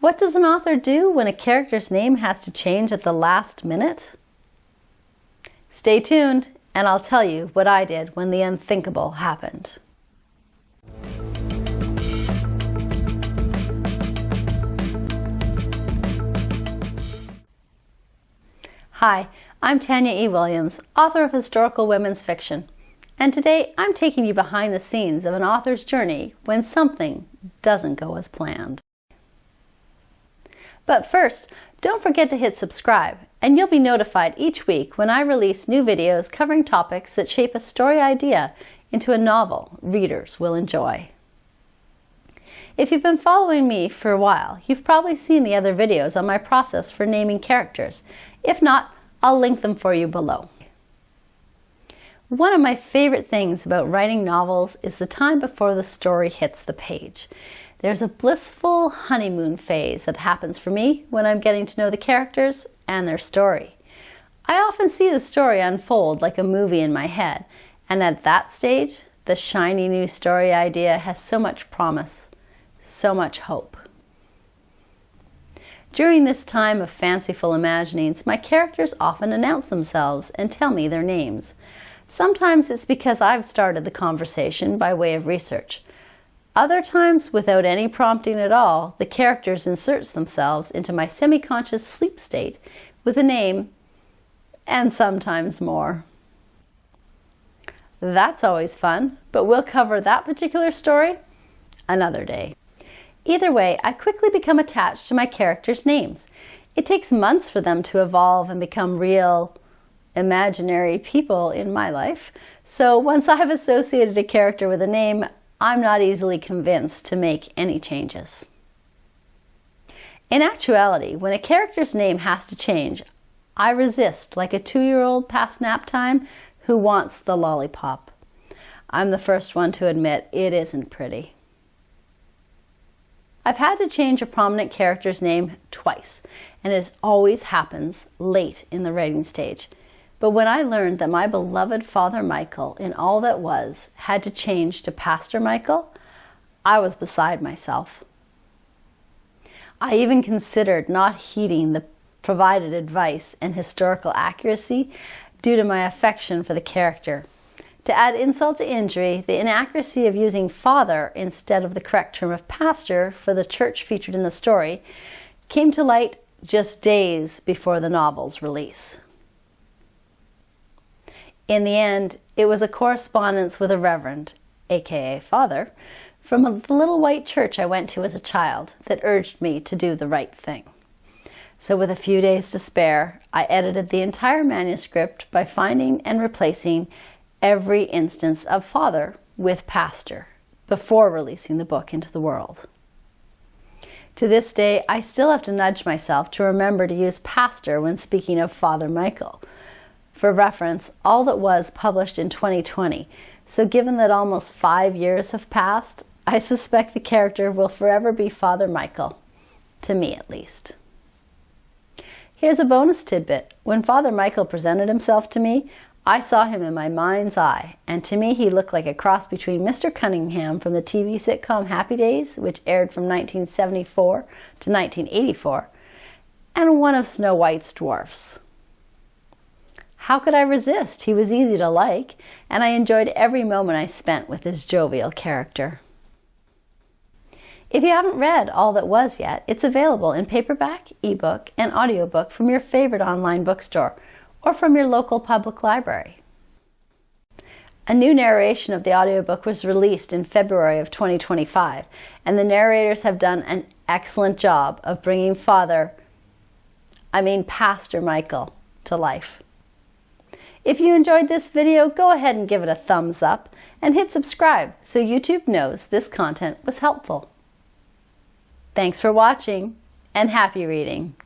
What does an author do when a character's name has to change at the last minute? Stay tuned, and I'll tell you what I did when the unthinkable happened. Hi, I'm Tanya E. Williams, author of historical women's fiction, and today I'm taking you behind the scenes of an author's journey when something doesn't go as planned. But first, don't forget to hit subscribe, and you'll be notified each week when I release new videos covering topics that shape a story idea into a novel readers will enjoy. If you've been following me for a while, you've probably seen the other videos on my process for naming characters. If not, I'll link them for you below. One of my favorite things about writing novels is the time before the story hits the page. There's a blissful honeymoon phase that happens for me when I'm getting to know the characters and their story. I often see the story unfold like a movie in my head, and at that stage, the shiny new story idea has so much promise, so much hope. During this time of fanciful imaginings, my characters often announce themselves and tell me their names. Sometimes it's because I've started the conversation by way of research. Other times, without any prompting at all, the characters insert themselves into my semi-conscious sleep state with a name, and sometimes more. That's always fun, but we'll cover that particular story another day. Either way, I quickly become attached to my characters' names. It takes months for them to evolve and become real, imaginary people in my life. So once I've associated a character with a name, I'm not easily convinced to make any changes. In actuality, when a character's name has to change, I resist like a 2-year-old past nap time who wants the lollipop. I'm the first one to admit it isn't pretty. I've had to change a prominent character's name twice, and it always happens late in the writing stage. But when I learned that my beloved Father Michael in All That Was had to change to Pastor Michael, I was beside myself. I even considered not heeding the provided advice and historical accuracy due to my affection for the character. To add insult to injury, the inaccuracy of using father instead of the correct term of pastor for the church featured in the story came to light just days before the novel's release. In the end, it was a correspondence with a reverend, aka father, from the little white church I went to as a child that urged me to do the right thing. So with a few days to spare, I edited the entire manuscript by finding and replacing every instance of father with pastor before releasing the book into the world. To this day, I still have to nudge myself to remember to use pastor when speaking of Father Michael. For reference, All That Was published in 2020, so given that almost 5 years have passed, I suspect the character will forever be Father Michael, to me at least. Here's a bonus tidbit. When Father Michael presented himself to me, I saw him in my mind's eye, and to me he looked like a cross between Mr. Cunningham from the TV sitcom Happy Days, which aired from 1974 to 1984, and one of Snow White's dwarfs. How could I resist? He was easy to like, and I enjoyed every moment I spent with his jovial character. If you haven't read All That Was yet, it's available in paperback, ebook, and audiobook from your favorite online bookstore or from your local public library. A new narration of the audiobook was released in February of 2025, and the narrators have done an excellent job of bringing Pastor Michael to life. If you enjoyed this video, go ahead and give it a thumbs up and hit subscribe so YouTube knows this content was helpful. Thanks for watching and happy reading.